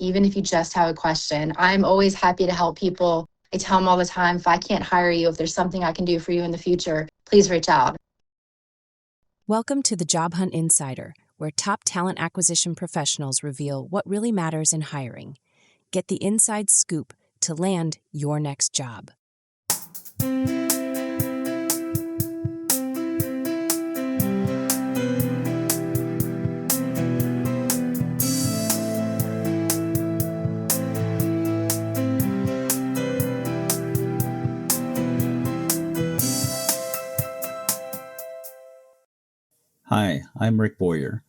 even if you just have a question. I'm always happy to help people. I tell them all the time, if I can't hire you, if there's something I can do for you in the future, please reach out. Welcome to the Job Hunt Insider, where top talent acquisition professionals reveal what really matters in hiring. Get the inside scoop to land your next job. Hi, I'm Rick Boyer.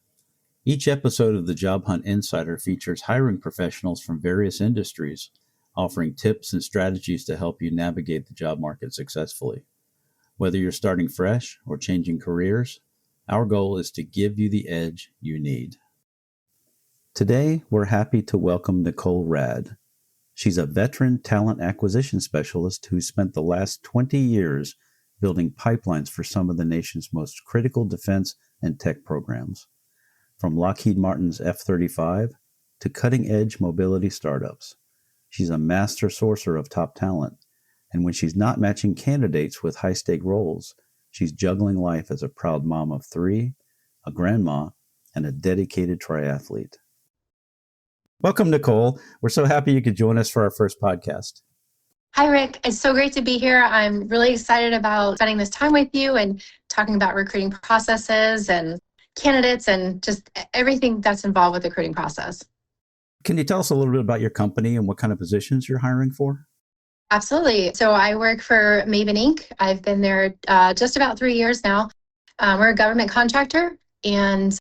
Each episode of the Job Hunt Insider features hiring professionals from various industries, offering tips and strategies to help you navigate the job market successfully. Whether you're starting fresh or changing careers, our goal is to give you the edge you need. Today, we're happy to welcome Nicole Radd. She's a veteran talent acquisition specialist who spent the last 20 years building pipelines for some of the nation's most critical defense and tech programs, from Lockheed Martin's F-35 to cutting-edge mobility startups. She's a master sourcer of top talent, and when she's not matching candidates with high-stake roles, she's juggling life as a proud mom of 3, a grandma, and a dedicated triathlete. Welcome, Nicole. We're so happy you could join us for our first podcast. Hi, Rick. It's so great to be here. I'm really excited about spending this time with you and talking about recruiting processes and candidates and just everything that's involved with the recruiting process. Can you tell us a little bit about your company and what kind of positions you're hiring for? Absolutely. So I work for Mayvin Inc. I've been there just about 3 years now. We're a government contractor, and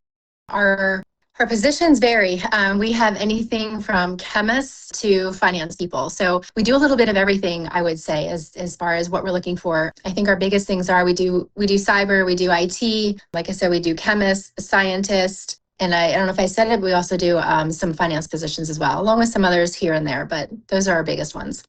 our positions vary. We have anything from chemists to finance people. So we do a little bit of everything, I would say, as far as what we're looking for. I think our biggest things are we do cyber, we do IT. Like I said, we do chemists, scientists, and I don't know if I said it, but we also do some finance positions as well, along with some others here and there, but those are our biggest ones.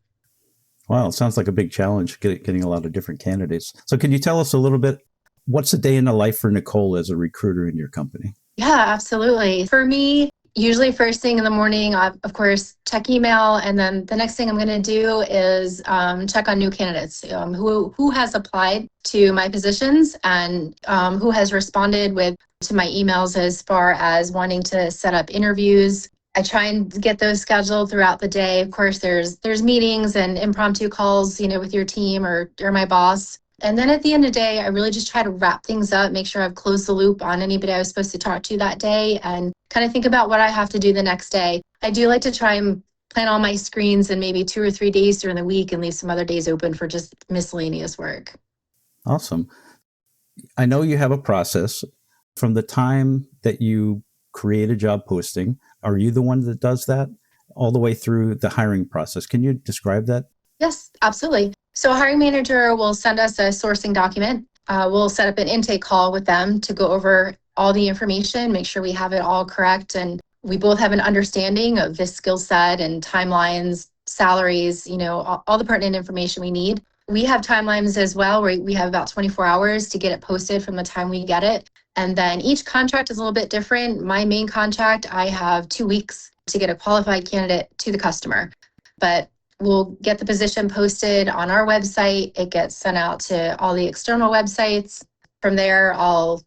Wow, it sounds like a big challenge getting a lot of different candidates. So can you tell us a little bit, what's a day in the life for Nicole as a recruiter in your company? Yeah, absolutely. For me, usually first thing in the morning, I, of course, check email. And then the next thing I'm going to do is check on new candidates who has applied to my positions and who has responded to my emails as far as wanting to set up interviews. I try and get those scheduled throughout the day. Of course, there's meetings and impromptu calls, with your team or my boss. And then at the end of the day, I really just try to wrap things up, make sure I've closed the loop on anybody I was supposed to talk to that day, and kind of think about what I have to do the next day. I do like to try and plan all my screens in maybe 2 or 3 days during the week and leave some other days open for just miscellaneous work. Awesome. I know you have a process. From the time that you create a job posting, are you the one that does that all the way through the hiring process? Can you describe that? Yes, absolutely. So a hiring manager will send us a sourcing document. We'll set up an intake call with them to go over all the information, make sure we have it all correct, and we both have an understanding of this skill set and timelines, salaries, all the pertinent information we need. We have timelines as well, where we have about 24 hours to get it posted from the time we get it. And then each contract is a little bit different. My main contract, I have 2 weeks to get a qualified candidate to the customer. But we'll get the position posted on our website. It gets sent out to all the external websites. From there, I'll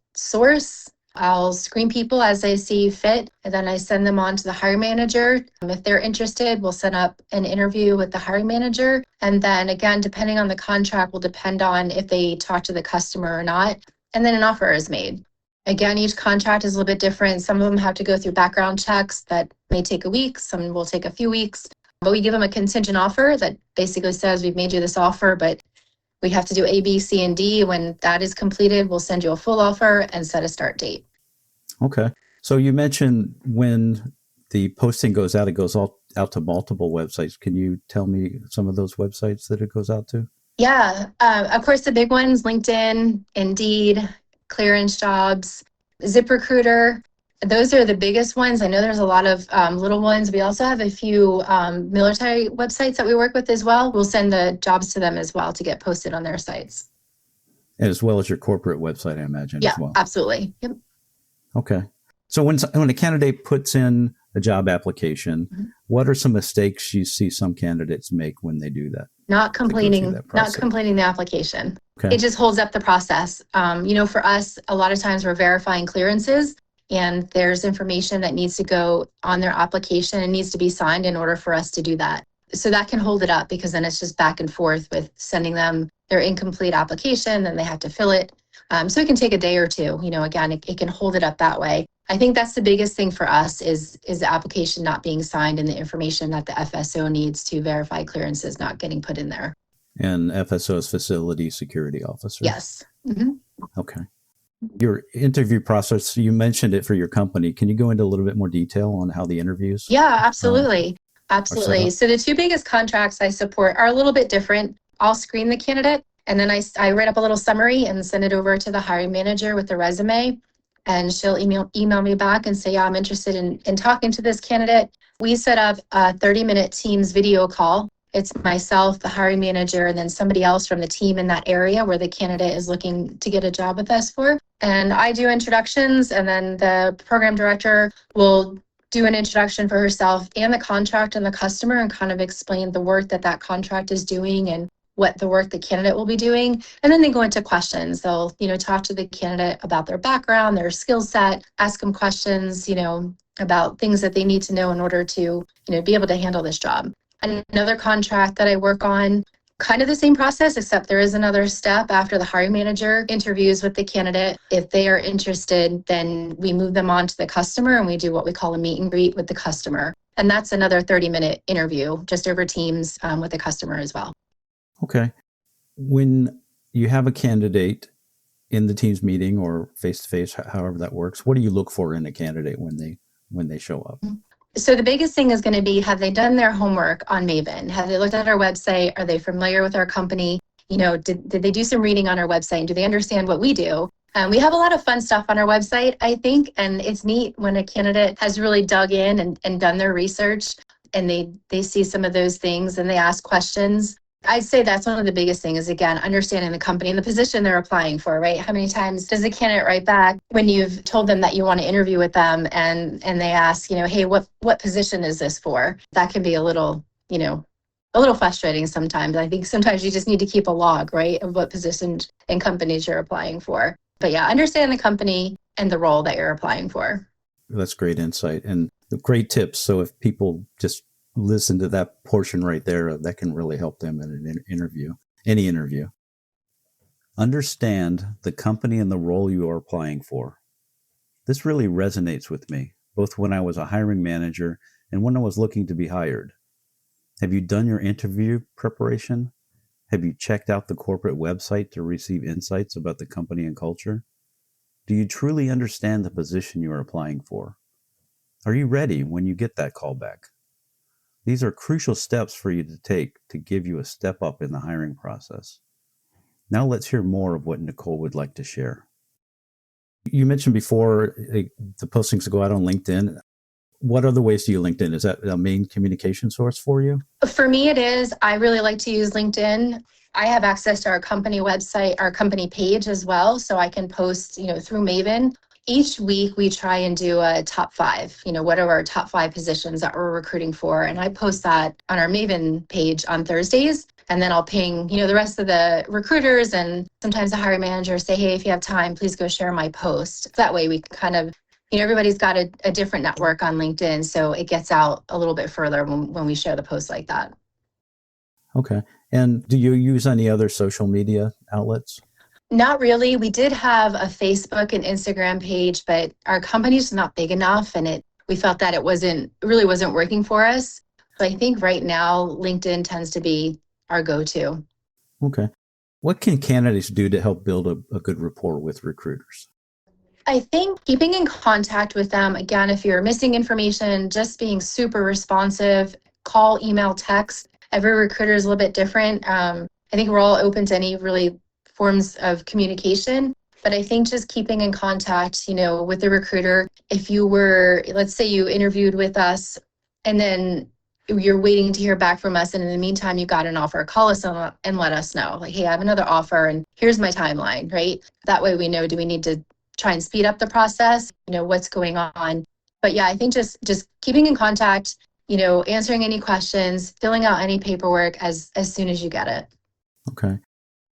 screen people as I see fit, and then I send them on to the hiring manager. If they're interested, we'll set up an interview with the hiring manager. And then again, depending on the contract, will depend on if they talk to the customer or not. And then an offer is made. Again, each contract is a little bit different. Some of them have to go through background checks that may take a week. Some will take a few weeks. But we give them a contingent offer that basically says we've made you this offer, but we have to do A, B, C, and D. When that is completed, we'll send you a full offer and set a start date. Okay. So you mentioned when the posting goes out, it goes out to multiple websites. Can you tell me some of those websites that it goes out to? Yeah. Of course, the big ones, LinkedIn, Indeed, Clearance Jobs, ZipRecruiter. Those are the biggest ones. I know there's a lot of little ones. We also have a few military websites that we work with as well. We'll send the jobs to them as well to get posted on their sites. As well as your corporate website, I imagine, Yeah, as well. Absolutely. Yep. Okay. So when a candidate puts in a job application. Mhm. What are some mistakes you see some candidates make when they do that? Not to go through completing, that not process? completing the application. Okay. It just holds up the process. For us, a lot of times we're verifying clearances and there's information that needs to go on their application and needs to be signed in order for us to do that. So that can hold it up because then it's just back and forth with sending them their incomplete application, then they have to fill it. So it can take a day or two. Again, it can hold it up that way. I think that's the biggest thing for us is the application not being signed and the information that the FSO needs to verify clearances not getting put in there. And FSO is Facility Security Officer? Yes. Mm-hmm. Okay. Your interview process, you mentioned it for your company. Can you go into a little bit more detail on how the interviews? Yeah, absolutely. Absolutely. So the two biggest contracts I support are a little bit different. I'll screen the candidate and then I write up a little summary and send it over to the hiring manager with the resume. And she'll email me back and say, yeah, I'm interested in talking to this candidate. We set up a 30-minute Teams video call. It's myself, the hiring manager, and then somebody else from the team in that area where the candidate is looking to get a job with us for. And I do introductions, and then the program director will do an introduction for herself and the contract and the customer and kind of explain the work that contract is doing and what the work the candidate will be doing. And then they go into questions. They'll, talk to the candidate about their background, their skill set, ask them questions, about things that they need to know in order to, be able to handle this job. Another contract that I work on, kind of the same process, except there is another step after the hiring manager interviews with the candidate. If they are interested, then we move them on to the customer and we do what we call a meet and greet with the customer. And that's another 30-minute interview just over Teams with the customer as well. Okay. When you have a candidate in the Teams meeting or face-to-face, however that works, what do you look for in a candidate when they show up? So the biggest thing is going to be, have they done their homework on Mayvin? Have they looked at our website? Are they familiar with our company? Did they do some reading on our website? And do they understand what we do? We have a lot of fun stuff on our website, I think, and it's neat when a candidate has really dug in and done their research and they see some of those things and they ask questions. I'd say that's one of the biggest things is, again, understanding the company and the position they're applying for, right? How many times does the candidate write back when you've told them that you want to interview with them and they ask, hey, what position is this for? That can be a little frustrating sometimes. I think sometimes you just need to keep a log, right, of what positions and companies you're applying for. But yeah, understand the company and the role that you're applying for. That's great insight and great tips. So if people just listen to that portion right there, that can really help them in an interview, any interview. Understand the company and the role you are applying for. This really resonates with me, both when I was a hiring manager and when I was looking to be hired. Have you done your interview preparation? Have you checked out the corporate website to receive insights about the company and culture? Do you truly understand the position you are applying for? Are you ready when you get that call back? These are crucial steps for you to take to give you a step up in the hiring process. Now let's hear more of what Nicole would like to share. You mentioned before the postings go out on LinkedIn. What other ways do you LinkedIn? Is that a main communication source for you? For me, it is. I really like to use LinkedIn. I have access to our company website, our company page as well, so I can post, through Mayvin. Each week we try and do a top 5, what are our top 5 positions that we're recruiting for? And I post that on our Mayvin page on Thursdays. And then I'll ping, the rest of the recruiters and sometimes the hiring managers say, hey, if you have time, please go share my post. That way we kind of, everybody's got a different network on LinkedIn. So it gets out a little bit further when we share the post like that. Okay. And do you use any other social media outlets? Not really. We did have a Facebook and Instagram page, but our company's not big enough and we felt that it really wasn't working for us. So I think right now LinkedIn tends to be our go-to. Okay. What can candidates do to help build a good rapport with recruiters? I think keeping in contact with them, again, if you're missing information, just being super responsive, call, email, text. Every recruiter is a little bit different. I think we're all open to any really forms of communication, but I think just keeping in contact, with the recruiter. If you were, let's say you interviewed with us and then you're waiting to hear back from us, and in the meantime, you got an offer, call us and let us know, like, hey, I have another offer and here's my timeline, right? That way we know, do we need to try and speed up the process? What's going on? But yeah, I think just keeping in contact, answering any questions, filling out any paperwork as soon as you get it. Okay.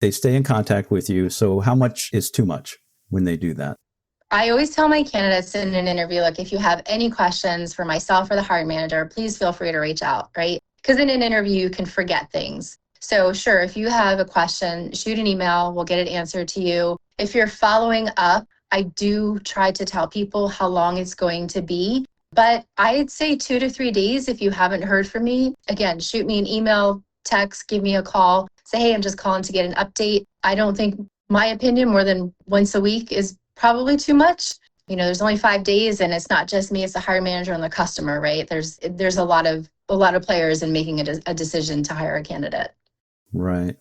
They stay in contact with you. So how much is too much when they do that? I always tell my candidates in an interview, like, if you have any questions for myself or the hiring manager, please feel free to reach out, right? Because in an interview, you can forget things. So sure, if you have a question, shoot an email, we'll get it answered to you. If you're following up, I do try to tell people how long it's going to be, but I'd say 2 to 3 days if you haven't heard from me. Again, shoot me an email, text, give me a call, say, hey, I'm just calling to get an update. I don't think, my opinion, more than once a week is probably too much. There's only 5 days, and it's not just me, it's the hiring manager and the customer, right? There's a lot of players in making a decision to hire a candidate. Right.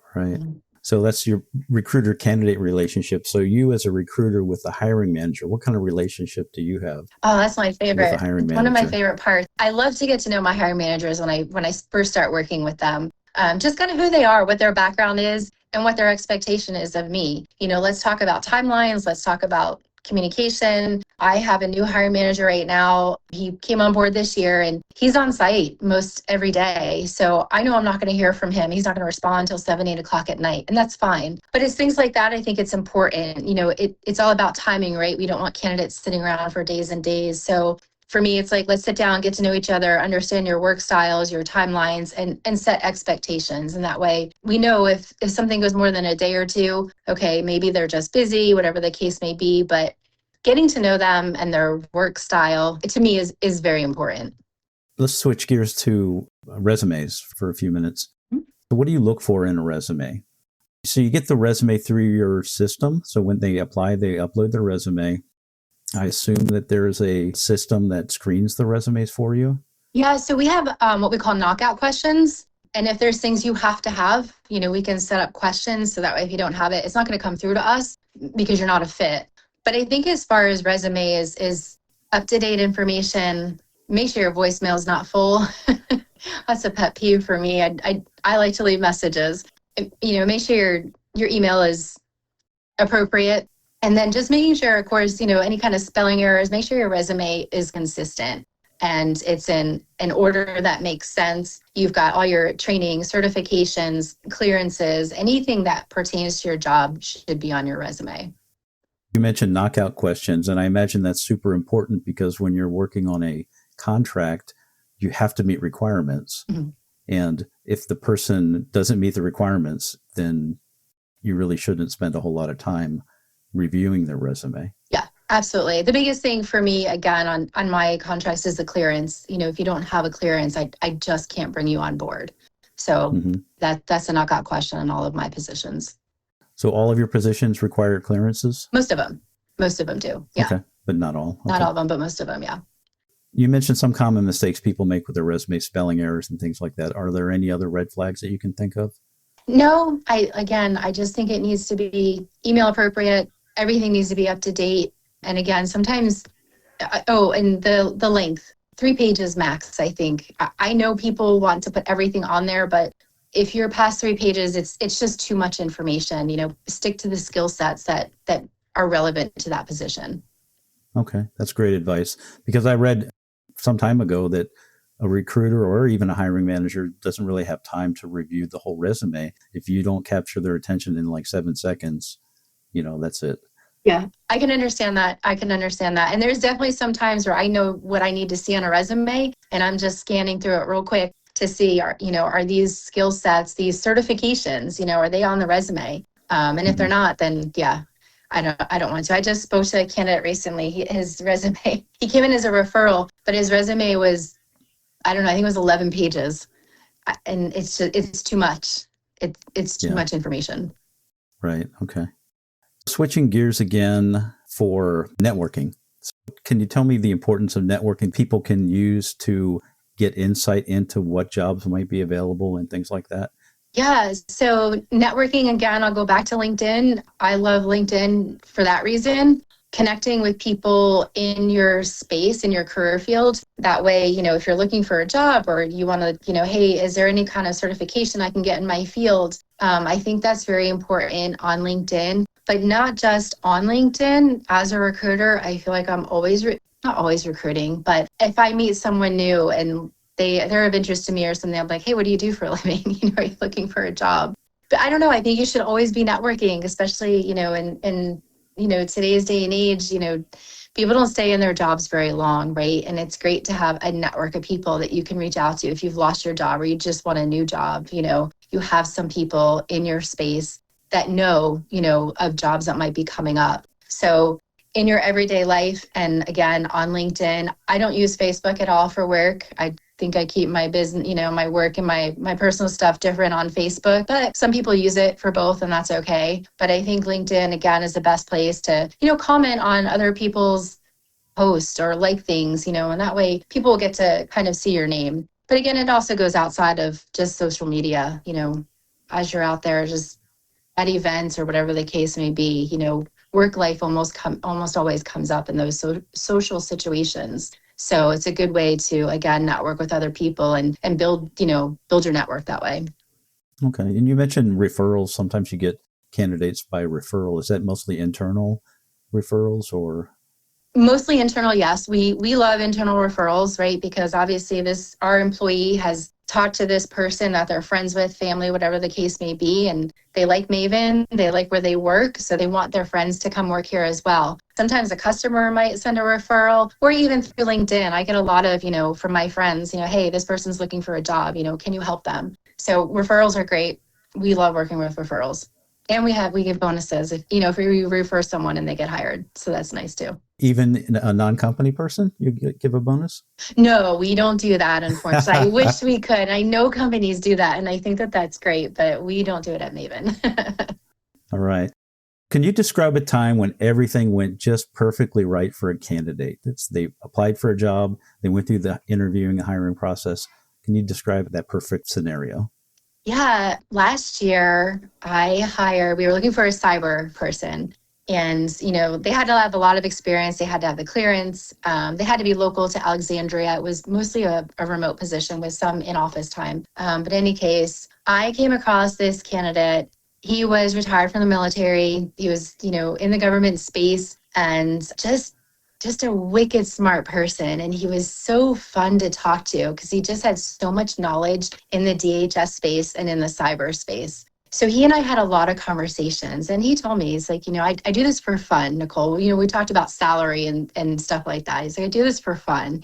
So that's your recruiter candidate relationship. So you as a recruiter with the hiring manager, what kind of relationship do you have? Oh, that's my favorite. With the hiring manager? One of my favorite parts. I love to get to know my hiring managers when I first start working with them. Just kind of who they are, what their background is, and what their expectation is of me. Let's talk about timelines. Let's talk about communication. I have a new hiring manager right now. He came on board this year, and he's on site most every day. So I know I'm not going to hear from him. He's not going to respond until 7, 8 o'clock at night, and that's fine. But it's things like that. I think it's important. It's all about timing, right? We don't want candidates sitting around for days and days. So for me, it's like, let's sit down, get to know each other, understand your work styles, your timelines, and set expectations. And that way we know if something goes more than a day or two, okay, maybe they're just busy, whatever the case may be. But getting to know them and their work style, to me, is very important. Let's switch gears to resumes for a few minutes. Mm-hmm. So what do you look for in a resume? So you get the resume through your system. So when they apply, they upload their resume. I assume that there's a system that screens the resumes for you. Yeah, so we have what we call knockout questions. And if there's things you have to have, we can set up questions so that way if you don't have it, it's not going to come through to us because you're not a fit. But I think as far as resume is up-to-date information, make sure your voicemail is not full. That's a pet peeve for me. I like to leave messages. Make sure your email is appropriate. And then just making sure, of course, any kind of spelling errors, make sure your resume is consistent and it's in an order that makes sense. You've got all your training, certifications, clearances, anything that pertains to your job should be on your resume. You mentioned knockout questions, and I imagine that's super important because when you're working on a contract, you have to meet requirements. Mm-hmm. And if the person doesn't meet the requirements, then you really shouldn't spend a whole lot of time reviewing their resume. Yeah, absolutely. The biggest thing for me, again, on my contracts is the clearance. If you don't have a clearance, I just can't bring you on board. So mm-hmm. that's a knockout question on all of my positions. So all of your positions require clearances? Most of them do. Yeah. Okay, but not all. Okay. Not all of them, but most of them, yeah. You mentioned some common mistakes people make with their resume, spelling errors and things like that. Are there any other red flags that you can think of? No, I just think it needs to be email appropriate. Everything needs to be up to date. And again, sometimes, and the length, 3 pages max, I think. I know people want to put everything on there, but if you're past 3 pages, it's just too much information. Stick to the skill sets that are relevant to that position. Okay, that's great advice. Because I read some time ago that a recruiter or even a hiring manager doesn't really have time to review the whole resume. If you don't capture their attention in like 7 seconds, that's it. Yeah, I can understand that. And there's definitely some times where I know what I need to see on a resume and I'm just scanning through it real quick to see, are these skill sets, these certifications, are they on the resume? And if they're not, then yeah, I don't want to. I just spoke to a candidate recently. His resume, he came in as a referral, but his resume was, I think it was 11 pages. And it's too much. It's too much information. Right. Okay. Switching gears again for networking. So can you tell me the importance of networking people can use to get insight into what jobs might be available and things like that? Yeah. So networking, again, I'll go back to LinkedIn. I love LinkedIn for that reason. Connecting with people in your space, in your career field. That way, if you're looking for a job or you want to, hey, is there any kind of certification I can get in my field? I think that's very important on LinkedIn, but not just on LinkedIn. As a recruiter, I feel like I'm always not always recruiting, but if I meet someone new and they're of interest to me or something, I'm like, hey, what do you do for a living? Are you looking for a job? But I don't know. I think you should always be networking, especially, in today's day and age, people don't stay in their jobs very long, right? And it's great to have a network of people that you can reach out to if you've lost your job or you just want a new job. You have some people in your space that know, of jobs that might be coming up. So in your everyday life, and again, on LinkedIn, I don't use Facebook at all for work. I think I keep my business, my work and my personal stuff different on Facebook, but some people use it for both and that's okay. But I think LinkedIn, again, is the best place to, comment on other people's posts or like things, and that way people will get to kind of see your name. But again, it also goes outside of just social media, as you're out there just at events or whatever the case may be, work life almost always comes up in those social situations. So it's a good way to, again, network with other people and build your network that way. Okay. And you mentioned referrals. Sometimes you get candidates by referral. Is that mostly internal referrals or? Mostly internal, yes. We love internal referrals, right? Because obviously our employee has talked to this person that they're friends with, family, whatever the case may be, and they like Mayvin, they like where they work, so they want their friends to come work here as well. Sometimes a customer might send a referral, or even through LinkedIn. I get a lot of, from my friends, hey, this person's looking for a job, can you help them? So referrals are great. We love working with referrals. And we give bonuses if we refer someone and they get hired. So that's nice too. Even a non-company person, you give a bonus? No, we don't do that, unfortunately. I wish we could. I know companies do that, and I think that that's great, but we don't do it at Mayvin. All right. Can you describe a time when everything went just perfectly right for a candidate? They applied for a job, they went through the interviewing and hiring process. Can you describe that perfect scenario? Yeah, last year we were looking for a cyber person. And, they had to have a lot of experience. They had to have the clearance. They had to be local to Alexandria. It was mostly a remote position with some in-office time. But in any case, I came across this candidate. He was retired from the military. He was, in the government space and just a wicked smart person. And he was so fun to talk to because he just had so much knowledge in the DHS space and in the cyber space. So he and I had a lot of conversations, and he told me, he's like, I do this for fun, Nicole. We talked about salary and stuff like that. He's like, I do this for fun,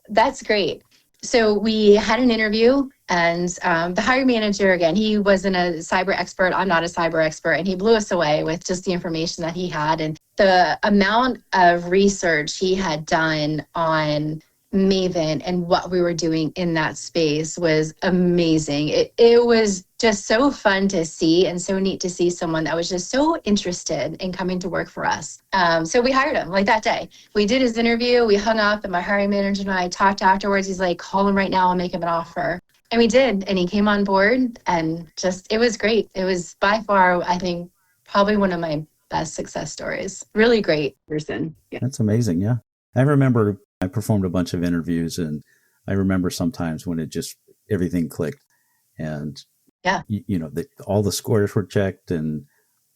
that's great. So we had an interview, and the hiring manager, again, he wasn't a cyber expert. I'm not a cyber expert, and he blew us away with just the information that he had. And the amount of research he had done on Mayvin and what we were doing in that space was amazing. It was just so fun to see and so neat to see someone that was just so interested in coming to work for us. So we hired him like that day. We did his interview, we hung up, and my hiring manager and I talked afterwards. He's like, call him right now, I'll make him an offer. And we did, and he came on board, and it was great. It was by far, I think, probably one of my best success stories. Really great person. Yeah. That's amazing. Yeah. I remember I performed a bunch of interviews, and I remember sometimes when everything clicked, and yeah, all the scores were checked, and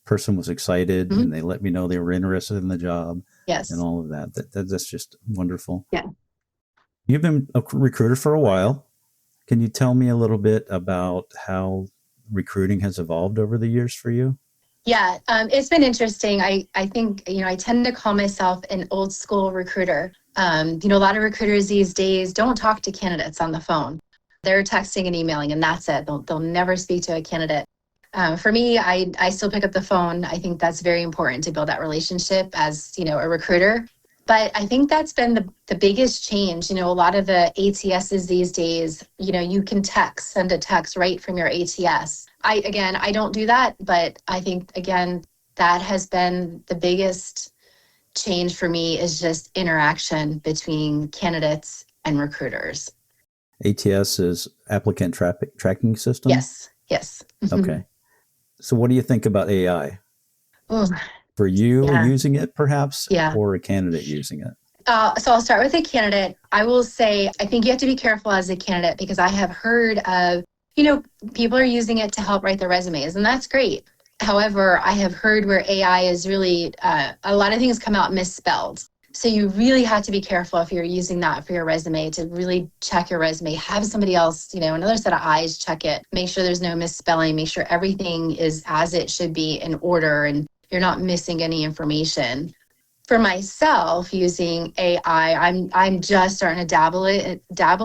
person was excited, and they let me know they were interested in the job. Yes, and all of that. That's just wonderful. Yeah. You've been a recruiter for a while. Can you tell me a little bit about how recruiting has evolved over the years for you? Yeah, it's been interesting. I think, I tend to call myself an old school recruiter. A lot of recruiters these days don't talk to candidates on the phone. They're texting and emailing, and that's it. They'll never speak to a candidate. For me, I still pick up the phone. I think that's very important to build that relationship as, a recruiter. But I think that's been the biggest change. A lot of the ATSs these days, you can send a text right from your ATS. I don't do that, but I think, again, that has been the biggest change for me is just interaction between candidates and recruiters. ATS is applicant tracking system? Yes. Okay. So what do you think about AI? For you using it perhaps, or a candidate using it? So I'll start with a candidate. I will say, I think you have to be careful as a candidate because I have heard of, people are using it to help write their resumes, and that's great. However, I have heard where AI is really, a lot of things come out misspelled. So you really have to be careful if you're using that for your resume to really check your resume, have somebody else, another set of eyes check it, make sure there's no misspelling, make sure everything is as it should be in order and you're not missing any information. For myself, using AI, I'm just starting to dabble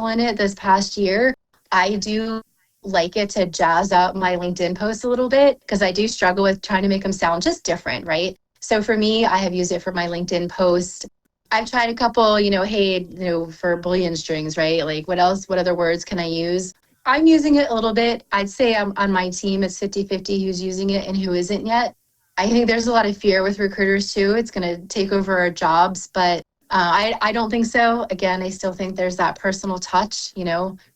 in it this past year. I do like it to jazz up my LinkedIn posts a little bit because I do struggle with trying to make them sound just different, right? So for me, I have used it for my LinkedIn post. I've tried a couple, hey, for Boolean strings, right? Like what else, what other words can I use? I'm using it a little bit. I'd say I'm on my team, it's 50-50 who's using it and who isn't yet. I think there's a lot of fear with recruiters too. It's going to take over our jobs, but I don't think so. Again, I still think there's that personal touch,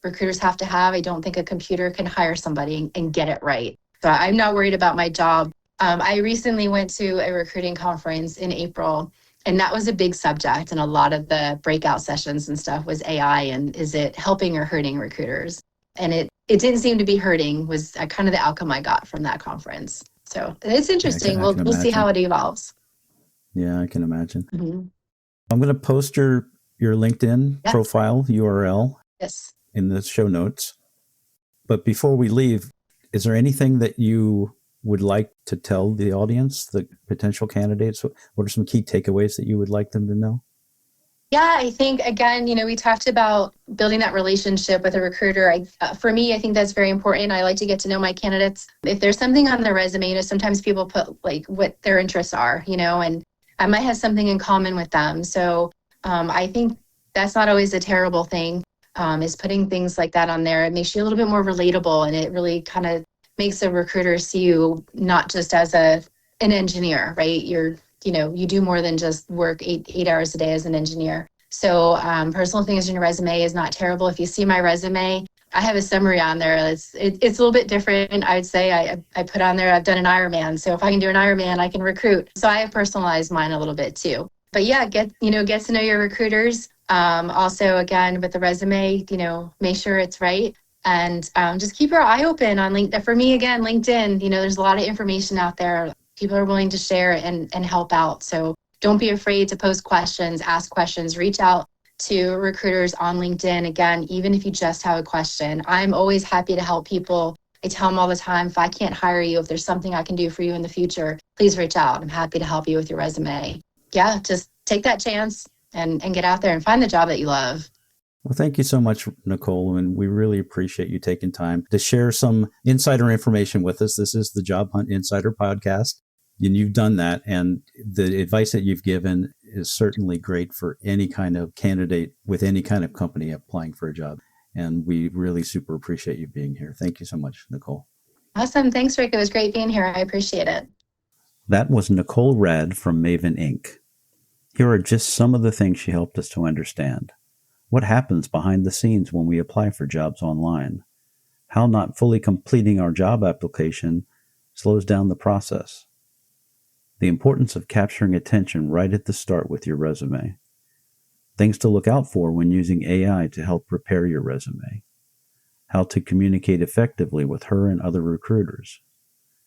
recruiters have to have. I don't think a computer can hire somebody and get it right. So I'm not worried about my job. I recently went to a recruiting conference in April, and that was a big subject. And a lot of the breakout sessions and stuff was AI and is it helping or hurting recruiters? And it didn't seem to be hurting was kind of the outcome I got from that conference. So it's interesting. I can We'll see how it evolves. Yeah, I can imagine. Mm-hmm. I'm going to post your LinkedIn profile URL in the show notes. But before we leave, is there anything that you would like to tell the audience, the potential candidates? What are some key takeaways that you would like them to know? Yeah, I think, again, we talked about building that relationship with a recruiter. For me, I think that's very important. I like to get to know my candidates. If there's something on their resume, sometimes people put like what their interests are, and I might have something in common with them. So I think that's not always a terrible thing, is putting things like that on there. It makes you a little bit more relatable, and it really kind of makes a recruiter see you not just as an engineer, right? You do more than just work eight hours a day as an engineer. So personal things in your resume is not terrible. If you see my resume, I have a summary on there. It's a little bit different. I would say I put on there, I've done an Ironman. So if I can do an Ironman, I can recruit. So I have personalized mine a little bit too. But yeah, get to know your recruiters. Also, again, with the resume, make sure it's right. And just keep your eye open on LinkedIn. For me, again, LinkedIn, there's a lot of information out there. People are willing to share and help out. So don't be afraid to post questions, ask questions, reach out to recruiters on LinkedIn. Again, even if you just have a question, I'm always happy to help people. I tell them all the time, if I can't hire you, if there's something I can do for you in the future, please reach out. I'm happy to help you with your resume. Yeah, just take that chance and get out there and find the job that you love. Well, thank you so much, Nicole, and we really appreciate you taking time to share some insider information with us. This is the Job Hunt Insider Podcast, and you've done that, and the advice that you've given is certainly great for any kind of candidate with any kind of company applying for a job, and we really super appreciate you being here. Thank you so much, Nicole. Awesome. Thanks, Rick. It was great being here. I appreciate it. That was Nicole Radd from Mayvin, Inc. Here are just some of the things she helped us to understand. What happens behind the scenes when we apply for jobs online? How not fully completing our job application slows down the process. The importance of capturing attention right at the start with your resume. Things to look out for when using AI to help prepare your resume. How to communicate effectively with her and other recruiters.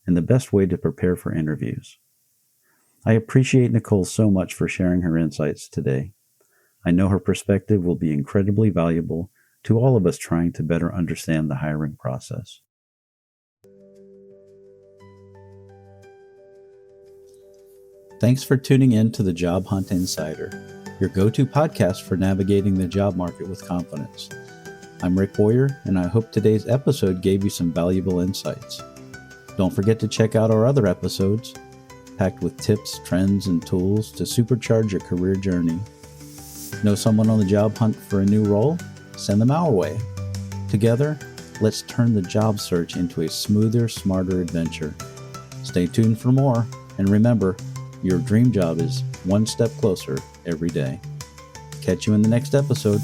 And the best way to prepare for interviews. I appreciate Nicole so much for sharing her insights today. I know her perspective will be incredibly valuable to all of us trying to better understand the hiring process. Thanks for tuning in to the Job Hunt Insider, your go-to podcast for navigating the job market with confidence. I'm Rick Boyer, and I hope today's episode gave you some valuable insights. Don't forget to check out our other episodes, packed with tips, trends, and tools to supercharge your career journey. Know someone on the job hunt for a new role? Send them our way. Together, let's turn the job search into a smoother, smarter adventure. Stay tuned for more, and remember, your dream job is one step closer every day. Catch you in the next episode.